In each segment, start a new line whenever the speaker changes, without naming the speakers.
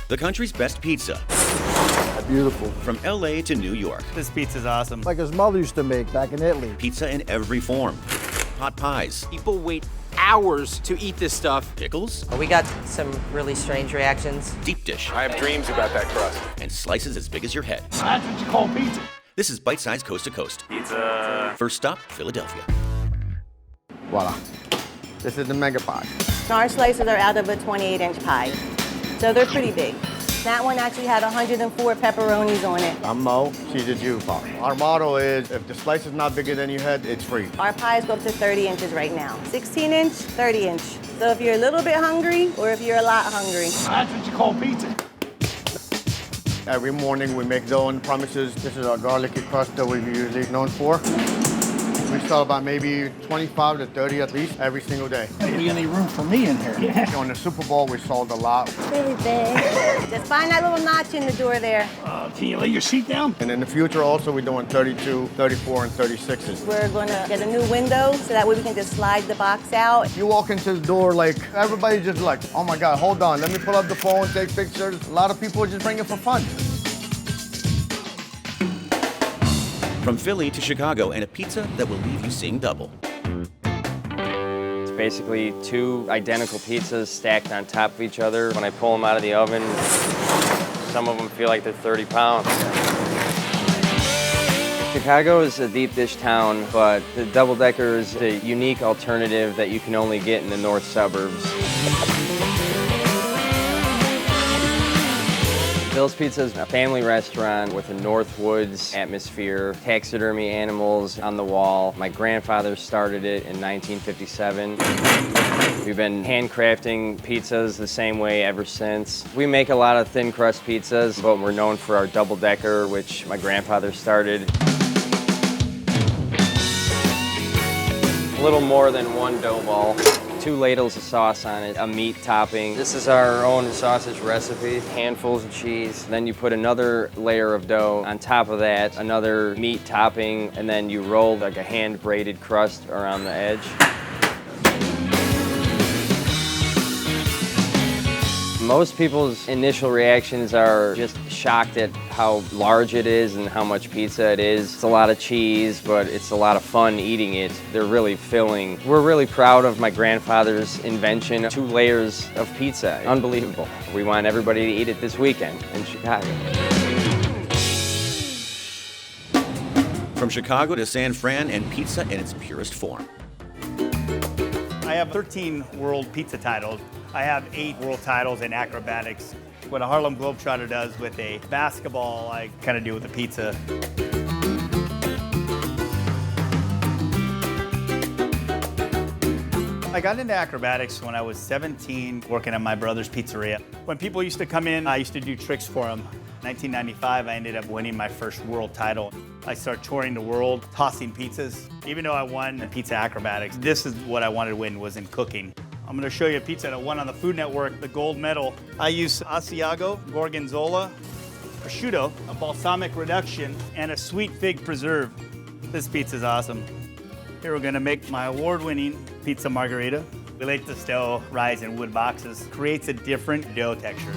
The country's best pizza.
Beautiful.
From LA to New York.
This pizza's awesome.
Like his mother used to make back in Italy.
Pizza in every form. Pot pies.
People wait hours to eat this stuff.
Pickles.
We got some really strange reactions.
Deep dish.
I have dreams about that crust.
And slices as big as your head.
That's what you call pizza.
This is Bite Size Coast to Coast.
Pizza.
First stop, Philadelphia.
Voila. This is the mega pie.
Our slices are out of a 28-inch pie, so they're pretty big. That one actually had 104 pepperonis on it.
I'm Mo, she's a Jew. Our motto is, if the slice is not bigger than your head, it's free.
Our pies go up to 30 inches right now. 16-inch, 30-inch. So if you're a little bit hungry or if you're a lot hungry.
That's what you call pizza.
Every morning we make dough and promises. This is our garlicky crust that we're usually known for. We sell about maybe 25 to 30 at least every single day.
Maybe any room for me in here. Yeah.
On the Super Bowl, we sold a lot.
Really big. Just find that little notch in the door there.
Can you lay your seat down?
And in the future also, we're doing 32, 34, and 36s.
We're gonna get a new window so that way we can just slide the box out.
You walk into the door like, everybody's just like, oh my God, hold on, let me pull up the phone, take pictures. A lot of people just bring it for fun.
From Philly to Chicago, and a pizza that will leave you seeing double.
It's basically two identical pizzas stacked on top of each other. When I pull them out of the oven, some of them feel like they're 30 pounds. Chicago is a deep dish town, but the double-decker is a unique alternative that you can only get in the north suburbs. Dill's Pizza is a family restaurant with a North Woods atmosphere, taxidermy animals on the wall. My grandfather started it in 1957. We've been handcrafting pizzas the same way ever since. We make a lot of thin crust pizzas, but we're known for our double decker, which my grandfather started. A little more than one dough ball. 2 ladles of sauce on it, a meat topping. This is our own sausage recipe, handfuls of cheese. Then you put another layer of dough on top of that, another meat topping, and then you roll like a hand-braided crust around the edge. Most people's initial reactions are just shocked at how large it is and how much pizza it is. It's a lot of cheese, but it's a lot of fun eating it. They're really filling. We're really proud of my grandfather's invention, 2 layers of pizza. Unbelievable. We want everybody to eat it this weekend in Chicago.
From Chicago to San Fran, and pizza in its purest form.
I have 13 world pizza titles. I have 8 world titles in acrobatics. What a Harlem Globetrotter does with a basketball, I kind of do with a pizza. I got into acrobatics when I was 17, working at my brother's pizzeria. When people used to come in, I used to do tricks for them. In 1995, I ended up winning my first world title. I started touring the world, tossing pizzas. Even though I won pizza acrobatics, this is what I wanted to win, was in cooking. I'm gonna show you a pizza that won on the Food Network, the gold medal. I use Asiago, Gorgonzola, prosciutto, a balsamic reduction, and a sweet fig preserve. This pizza's awesome. Here we're gonna make my award-winning pizza margherita. We let this dough rise in wood boxes. Creates a different dough texture.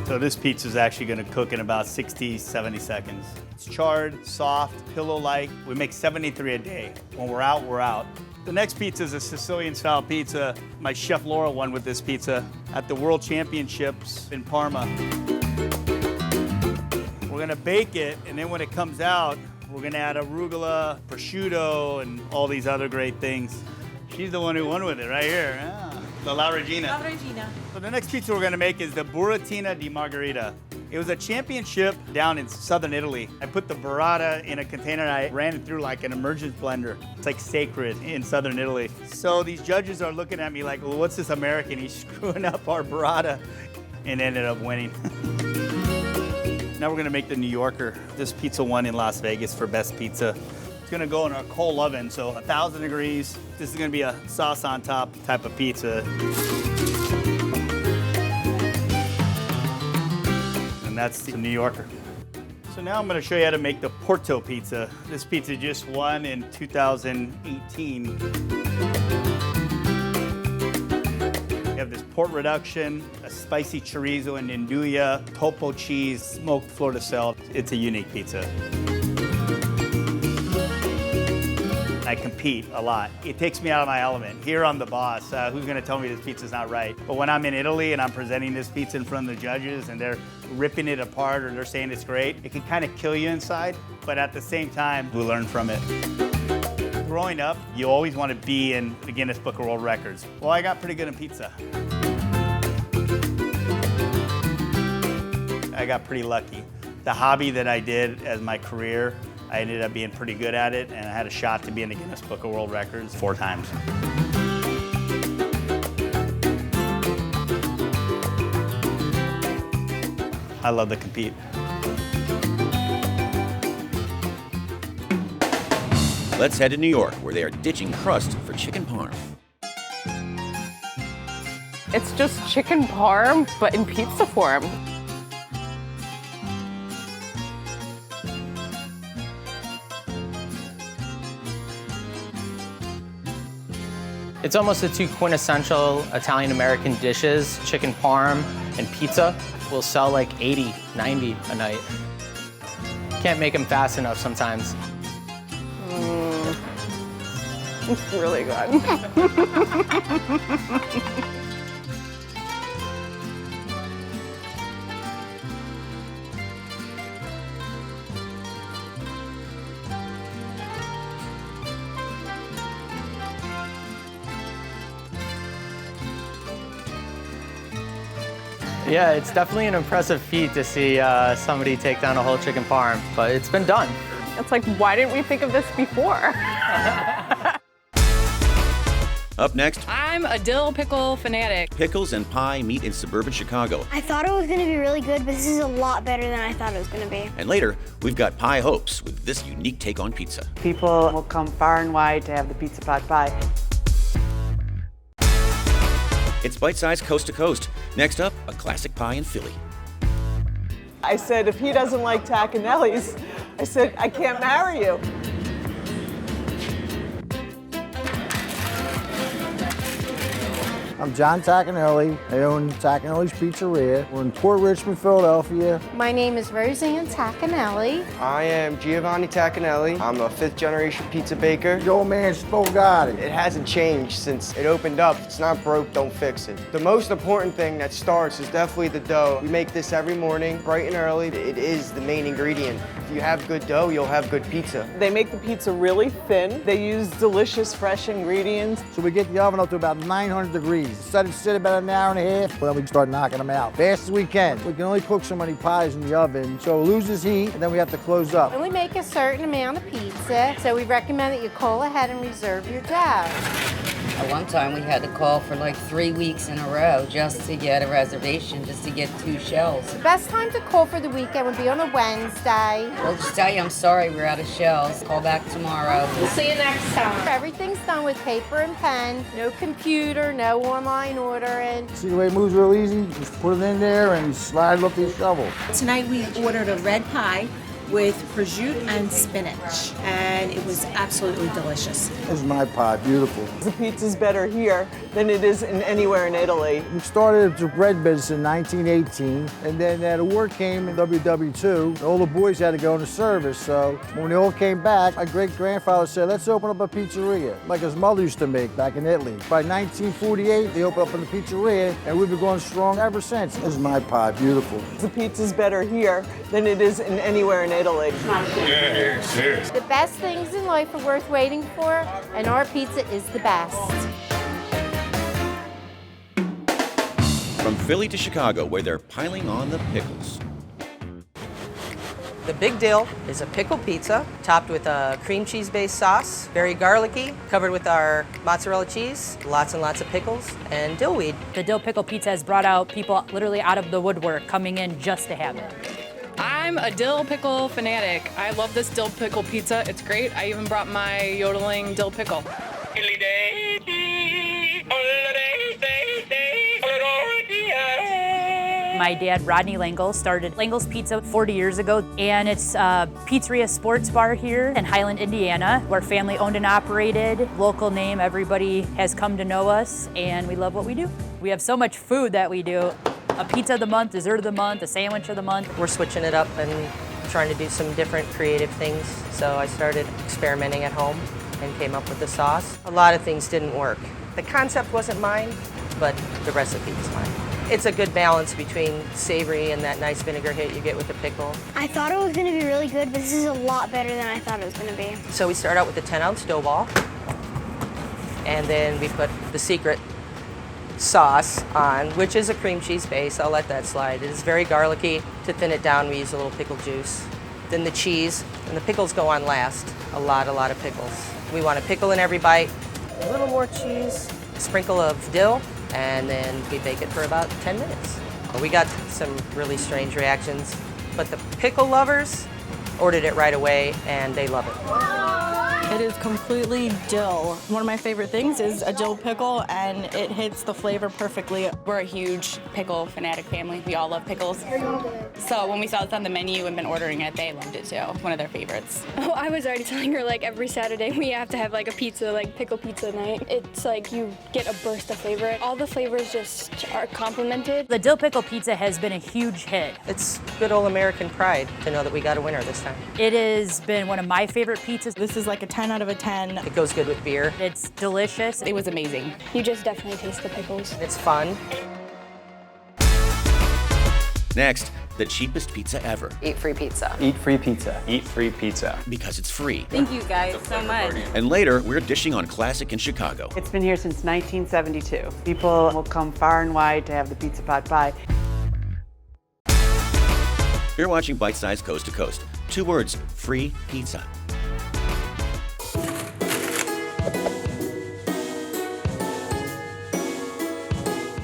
So this pizza is actually gonna cook in about 60, 70 seconds. It's charred, soft, pillow-like. We make 73 a day. When we're out, we're out. The next pizza is a Sicilian-style pizza. My chef Laura won with this pizza at the World Championships in Parma. We're gonna bake it, and then when it comes out, we're gonna add arugula, prosciutto, and all these other great things. She's the one who won with it right here. Yeah. The La Regina.
La Regina.
So the next pizza we're gonna make is the Buratina di Margherita. It was a championship down in southern Italy. I put the burrata in a container and I ran it through like an emergence blender. It's like sacred in southern Italy. So these judges are looking at me like, well, what's this American? He's screwing up our burrata, and ended up winning. Now we're gonna make the New Yorker. This pizza won in Las Vegas for best pizza. It's gonna go in our coal oven, so 1,000 degrees. This is gonna be a sauce on top type of pizza. And that's the New Yorker. So now I'm gonna show you how to make the Porto pizza. This pizza just won in 2018. port reduction, a spicy chorizo and andouille, topo cheese, smoked fleur de sel. It's a unique pizza. I compete a lot. It takes me out of my element. Here I'm the boss. Who's gonna tell me this pizza's not right? But when I'm in Italy and I'm presenting this pizza in front of the judges and they're ripping it apart or they're saying it's great, it can kind of kill you inside, but at the same time, we learn from it. Growing up, you always want to be in the Guinness Book of World Records. Well, I got pretty good at pizza. I got pretty lucky. The hobby that I did as my career, I ended up being pretty good at it, and I had a shot to be in the Guinness Book of World Records 4 times. I love to compete.
Let's head to New York, where they are ditching crust for chicken parm.
It's just chicken parm, but in pizza form.
It's almost the 2 quintessential Italian-American dishes, chicken parm and pizza. We'll sell like 80, 90 a night. Can't make them fast enough sometimes.
It's really good.
Yeah, it's definitely an impressive feat to see somebody take down a whole chicken parm, but it's been done.
It's like, why didn't we think of this before?
Up next,
I'm a dill pickle fanatic.
pickles and pie meet in suburban Chicago.
I thought it was going to be really good, but this is a lot better than I thought it was going to be.
And later, we've got pie hopes with this unique take on pizza.
People will come far and wide to have the pizza pot pie.
It's bite-sized coast to coast. Next up, a classic pie in Philly.
I said, if he doesn't like Tacanelli's, I said, I can't marry you.
I'm John Tacanelli. I own Tacanelli's Pizzeria. We're in Port Richmond, Philadelphia.
My name is Roseanne Tacanelli.
I am Giovanni Tacanelli. I'm a 5th generation pizza baker.
The old man still got it.
It hasn't changed since it opened up. If it's not broke, don't fix it. The most important thing that starts is definitely the dough. We make this every morning, bright and early. It is the main ingredient. If you have good dough, you'll have good pizza.
They make the pizza really thin. They use delicious, fresh ingredients.
So we get the oven up to about 900 degrees. Let it sit about an hour and a half, but then we can start knocking them out fast as we can. We can only cook so many pies in the oven, so it loses heat, and then we have to close up.
We only make a certain amount of pizza, so we recommend that you call ahead and reserve your dough.
At one time, we had to call for like 3 weeks in a row just to get a reservation, just to get 2 shells.
The best time to call for the weekend would be on a Wednesday.
We'll just tell you, I'm sorry, we're out of shells. Call back tomorrow.
We'll see you next time. Everything's done with paper and pen, no computer, no online ordering.
See the way it moves real easy? Just put it in there and slide it up to your shovel.
Tonight we ordered a red pie with prosciutto and spinach, and it was absolutely delicious.
This is my pie, beautiful.
The pizza's better here than it is anywhere in Italy.
We started the bread business in 1918, and then the war came in WW2. All the boys had to go into service, so when they all came back, my great-grandfather said, let's open up a pizzeria, like his mother used to make back in Italy. By 1948, they opened up a pizzeria, and we've been going strong ever since. This is my pie, beautiful.
The pizza's better here than it is anywhere in Italy.
Yeah, serious.
The best things in life are worth waiting for, and our pizza is the best.
From Philly to Chicago, where they're piling on the pickles.
The Big Dill is a pickle pizza topped with a cream cheese-based sauce, very garlicky, covered with our mozzarella cheese, lots and lots of pickles, and dill weed.
The dill pickle pizza has brought out people literally out of the woodwork coming in just to have it. I'm a dill pickle fanatic. I love this dill pickle pizza. It's great. I even brought my yodeling dill pickle.
My dad, Rodney Langle, started Langle's Pizza 40 years ago, and it's a pizzeria sports bar here in Highland, Indiana. We're family owned and operated, local name, everybody has come to know us, and we love what we do. We have so much food that we do. A pizza of the month, dessert of the month, a sandwich of the month.
We're switching it up and trying to do some different creative things. So I started experimenting at home and came up with the sauce. A lot of things didn't work. The concept wasn't mine, but the recipe is mine. It's a good balance between savory and that nice vinegar hit you get with the pickle.
I thought it was going to be really good, but this is a lot better than I thought it was going to be.
So we start out with a 10-ounce dough ball, and then we put the secret sauce on, which is a cream cheese base. I'll let that slide. It is very garlicky. To thin it down, we use a little pickle juice. Then the cheese, and the pickles go on last. A lot of pickles. We want a pickle in every bite. A little more cheese, a sprinkle of dill, and then we bake it for about 10 minutes. We got some really strange reactions, but the pickle lovers ordered it right away, and they love it.
It is completely dill. One of my favorite things is a dill pickle, and it hits the flavor perfectly.
We're a huge pickle fanatic family. We all love pickles. So when we saw this on the menu and been ordering it, they loved it too. One of their favorites.
Oh, I was already telling her like every Saturday we have to have like a pizza, like pickle pizza night. It's like you get a burst of flavor. All the flavors just are complemented.
The dill pickle pizza has been a huge hit.
It's good old American pride to know that we got a winner this time.
It has been one of my favorite pizzas.
This is like a 10 out of a 10.
It goes good with beer.
It's delicious.
It was amazing.
You just definitely taste the pickles.
It's fun.
Next, the cheapest pizza ever.
Eat free pizza.
Eat free pizza.
Eat free pizza.
Because it's free.
Thank you guys so much.
And later, we're dishing on classic in Chicago.
It's been here since 1972. People will come far and wide to have the pizza pot pie.
You're watching Bite Size Coast to Coast. 2 words, free pizza.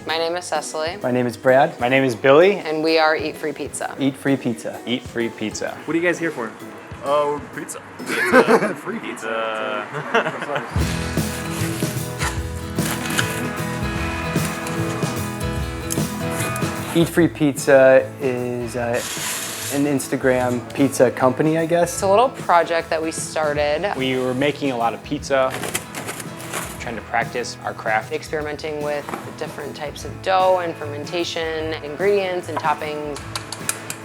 My name is Cecily.
My name is Brad.
My name is Billy.
And we are Eat Free Pizza.
Eat free pizza.
Eat free pizza.
What are you guys here for?
Oh, pizza.
Free pizza.
Eat Free Pizza is an Instagram pizza company, I guess.
It's a little project that we started.
We were making a lot of pizza, trying to practice our craft.
Experimenting with different types of dough and fermentation, ingredients and toppings.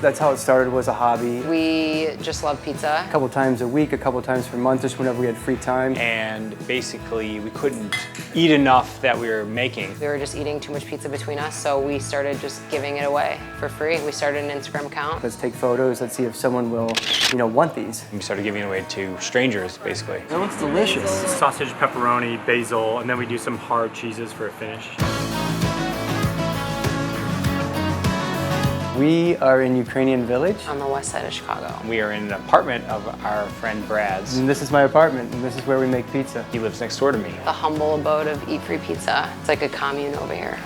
That's how it started, was a hobby.
We just love pizza.
A couple times a week, a couple times per month, just whenever we had free time.
And basically, we couldn't eat enough that we were making.
We were just eating too much pizza between us, so we started just giving it away for free. We started an Instagram account.
Let's take photos, let's see if someone will, want these.
We started giving it away to strangers, basically.
That looks delicious.
Sausage, pepperoni, basil, and then we do some hard cheeses for a finish.
We are in Ukrainian Village.
On the west side of Chicago.
We are in an apartment of our friend Brad's.
And this is my apartment, and this is where we make pizza.
He lives next door to me.
The humble abode of Eat Free Pizza. It's like a commune over here.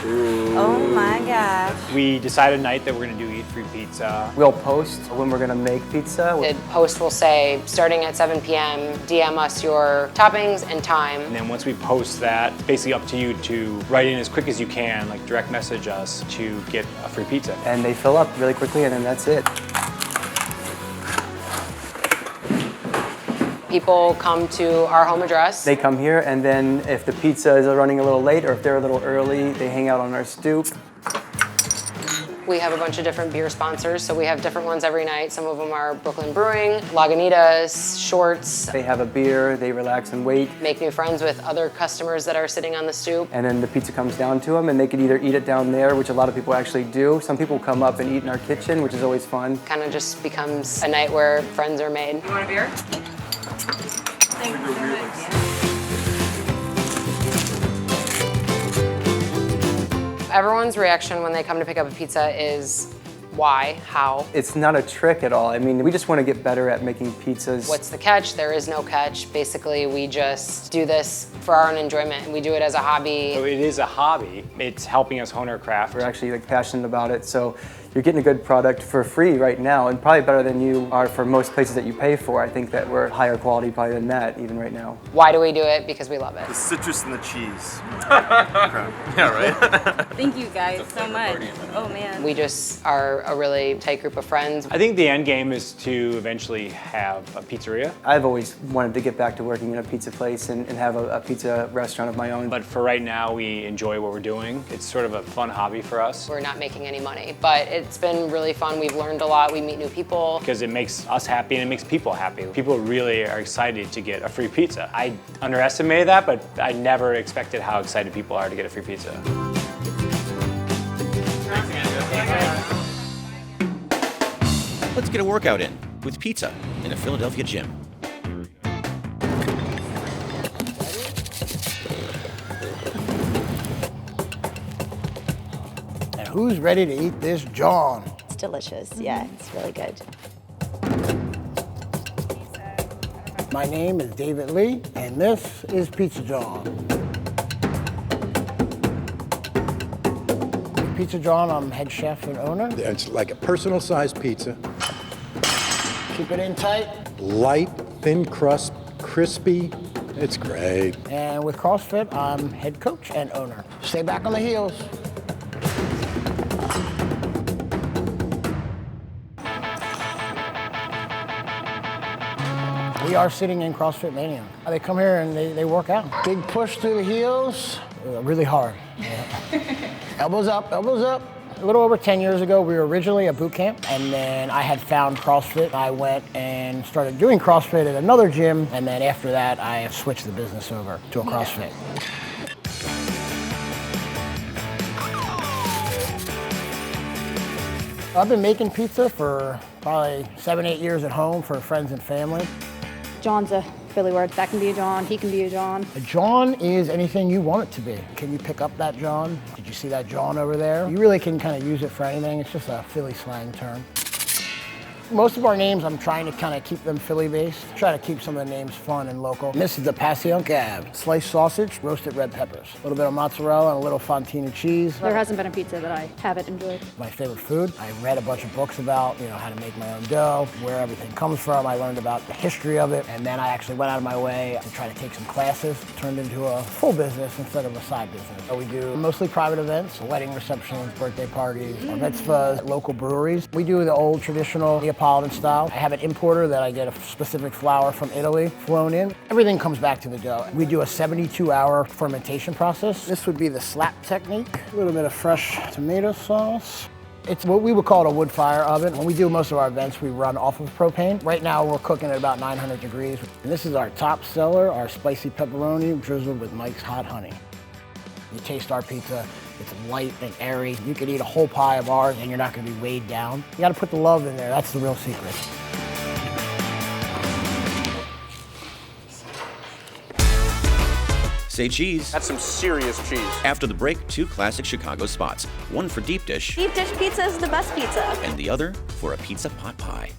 Oh my gosh.
We decided tonight that we're going to do Eat Free Pizza.
We'll post when we're going to make pizza.
The post will say, starting at 7 p.m., DM us your toppings and time.
And then once we post that, it's basically up to you to write in as quick as you can, like direct message us to get a free pizza.
And they fill up really quickly, and then that's it.
People come to our home address.
They come here, and then if the pizza is running a little late or if they're a little early, they hang out on our stoop.
We have a bunch of different beer sponsors, so we have different ones every night. Some of them are Brooklyn Brewing, Lagunitas, Shorts.
They have a beer, they relax and wait.
Make new friends with other customers that are sitting on the stoop.
And then the pizza comes down to them, and they can either eat it down there, which a lot of people actually do. Some people come up and eat in our kitchen, which is always fun.
Kind of just becomes a night where friends are made. You want a beer? Thank you so much. Everyone's reaction when they come to pick up a pizza is why, how.
It's not a trick at all. I mean, we just want to get better at making pizzas.
What's the catch? There is no catch. Basically, we just do this for our own enjoyment, and we do it as a hobby.
So it is a hobby. It's helping us hone our craft.
We're actually passionate about it, so You're getting a good product for free right now, and probably better than you are for most places that you pay for. I think that we're higher quality probably than that even right now.
Why do we do it? Because we love it.
The citrus and the cheese. Yeah, right?
Thank you guys so much. Oh man.
We just are a really tight group of friends.
I think the end game is to eventually have a pizzeria.
I've always wanted to get back to working in a pizza place and have a pizza restaurant of my own.
But for right now, we enjoy what we're doing. It's sort of a fun hobby for us.
We're not making any money, but it's been really fun. We've learned a lot. We meet new people.
Because it makes us happy and it makes people happy. People really are excited to get a free pizza. I underestimated that, but I never expected how excited people are to get a free pizza.
Let's get a workout in with pizza in a Philadelphia gym.
And who's ready to eat this John?
It's delicious. Yeah, it's really good.
My name is David Lee, and this is Pizza John. Pizza John, I'm head chef and owner.
It's like a personal-sized pizza.
Keep it in tight.
Light, thin crust, crispy. It's great.
And with CrossFit, I'm head coach and owner. Stay back on the heels. We are sitting in CrossFit Mania. They come here and they work out. Big push through the heels, really hard. Yeah. Elbows up, elbows up. A little over 10 years ago, we were originally a boot camp, and then I had found CrossFit. I went and started doing CrossFit at another gym, and then after that, I switched the business over to a CrossFit. I've been making pizza for probably 7, 8 years at home for friends and family.
John's a Philly word. That can be a John, he can be a John.
A John is anything you want it to be. Can you pick up that John? Did you see that John over there? You really can kind of use it for anything. It's just a Philly slang term. Most of our names, I'm trying to kind of keep them Philly-based. Try to keep some of the names fun and local. And this is the Passion Cab. Sliced sausage, roasted red peppers. A little bit of mozzarella and a little fontina cheese.
There hasn't been a pizza that I haven't enjoyed.
My favorite food. I read a bunch of books about, how to make my own dough, where everything comes from. I learned about the history of it, and then I actually went out of my way to try to take some classes. Turned into a full business instead of a side business. So we do mostly private events, wedding receptions, birthday parties, bar mitzvahs, local breweries. We do the old traditional Neapolitan style. I have an importer that I get a specific flour from Italy flown in. Everything comes back to the dough. We do a 72-hour fermentation process. This would be the slap technique. A little bit of fresh tomato sauce. It's what we would call a wood fire oven. When we do most of our events, we run off of propane. Right now, we're cooking at about 900 degrees. And this is our top seller, our spicy pepperoni drizzled with Mike's hot honey. You taste our pizza, it's light and airy. You could eat a whole pie of ours and you're not gonna be weighed down. You gotta put the love in there, that's the real secret.
Say cheese.
That's some serious cheese.
After the break, 2 classic Chicago spots. One for deep dish.
Deep dish pizza is the best pizza.
And the other for a pizza pot pie.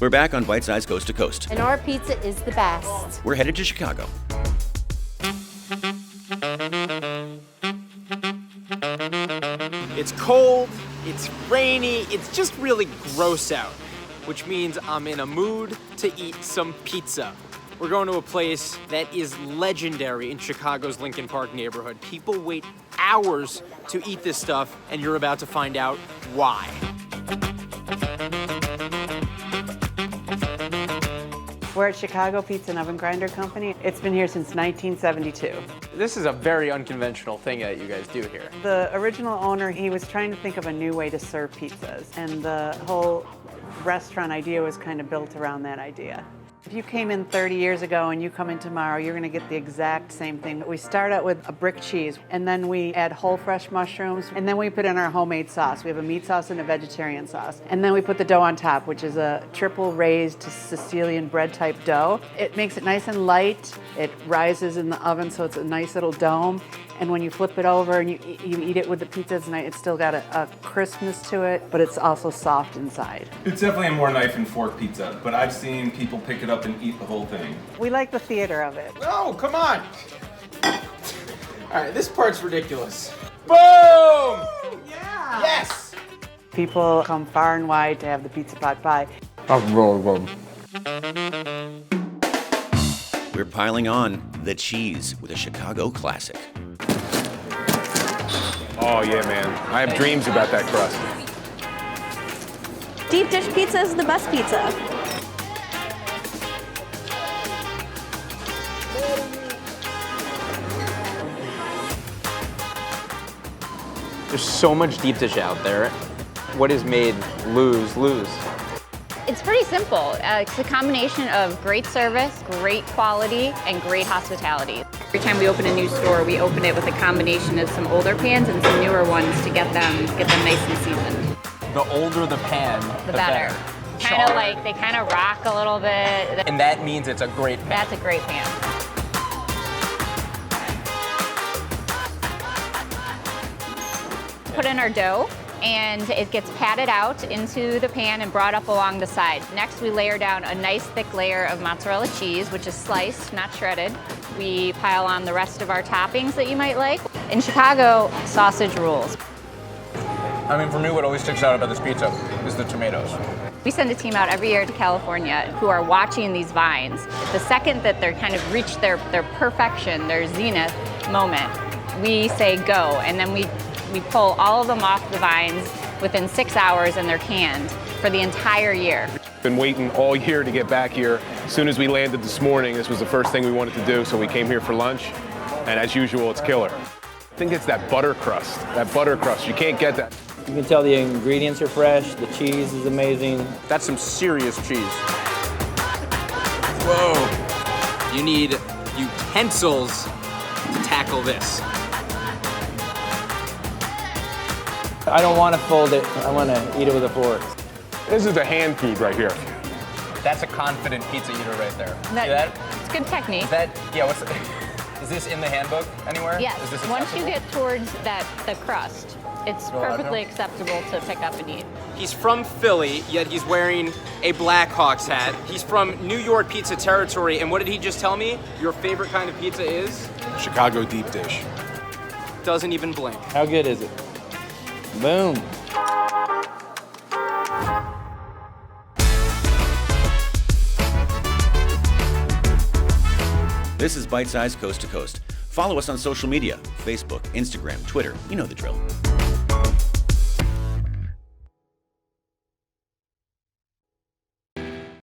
We're back on Bite Size Coast to Coast.
And our pizza is the best.
We're headed to Chicago.
It's cold, it's rainy, it's just really gross out, which means I'm in a mood to eat some pizza. We're going to a place that is legendary in Chicago's Lincoln Park neighborhood. People wait hours to eat this stuff, and you're about to find out why.
We're at Chicago Pizza and Oven Grinder Company. It's been here since 1972.
This is a very unconventional thing that you guys do here.
The original owner, he was trying to think of a new way to serve pizzas, and the whole restaurant idea was kind of built around that idea. If you came in 30 years ago and you come in tomorrow, you're gonna get the exact same thing. We start out with a brick cheese, and then we add whole fresh mushrooms, and then we put in our homemade sauce. We have a meat sauce and a vegetarian sauce. And then we put the dough on top, which is a triple raised Sicilian bread type dough. It makes it nice and light. It rises in the oven, so it's a nice little dome. And when you flip it over and you eat it with the pizza, it's still got a crispness to it, but it's also soft inside.
It's definitely a more knife and fork pizza, but I've seen people pick it up and eat the whole thing.
We like the theater of it.
Oh, come on! right, this part's ridiculous. Boom! Yeah! Yes!
People come far and wide to have the pizza pot pie.
That's really good.
We're piling on the cheese with a Chicago classic.
Oh yeah, man. I have dreams about that crust.
Deep dish pizza is the best pizza.
There's so much deep dish out there. What is made lose?
It's pretty simple. It's a combination of great service, great quality, and great hospitality. Every time we open a new store, we open it with a combination of some older pans and some newer ones to get them nice and seasoned.
The older the pan,
The better. Kind of like, they kind of rock a little bit.
And that means it's a great pan.
That's a great pan. Put in our dough, and it gets patted out into the pan and brought up along the side. Next, we layer down a nice thick layer of mozzarella cheese, which is sliced, not shredded. We pile on the rest of our toppings that you might like. In Chicago, sausage rules.
I mean, for me, what always sticks out about this pizza is the tomatoes.
We send a team out every year to California who are watching these vines. The second that they're kind of reached their perfection, their zenith moment, we say go, and then we pull all of them off the vines within 6 hours, and they're canned for the entire year.
Been waiting all year to get back here. As soon as we landed this morning, this was the first thing we wanted to do, so we came here for lunch, and as usual, it's killer. I think it's that butter crust. You can't get that.
You can tell the ingredients are fresh, the cheese is amazing.
That's some serious cheese. Whoa. You need utensils to tackle this.
I don't want to fold it, I want to eat it with a fork.
This is the hand food right here.
That's a confident pizza eater right there. See that?
It's good technique.
Is this in the handbook anywhere?
Yes.
Is this
Once you
acceptable?
get towards the crust, it's
Go ahead,
perfectly
Bill.
acceptable to pick up and eat.
He's from Philly, yet he's wearing a Blackhawks hat. He's from New York pizza territory, and what did he just tell me? Your favorite kind of pizza is?
Chicago deep dish.
Doesn't even blink.
How good is it? Boom.
This is Bite Size Coast to Coast. Follow us on social media, Facebook, Instagram, Twitter. You know the drill.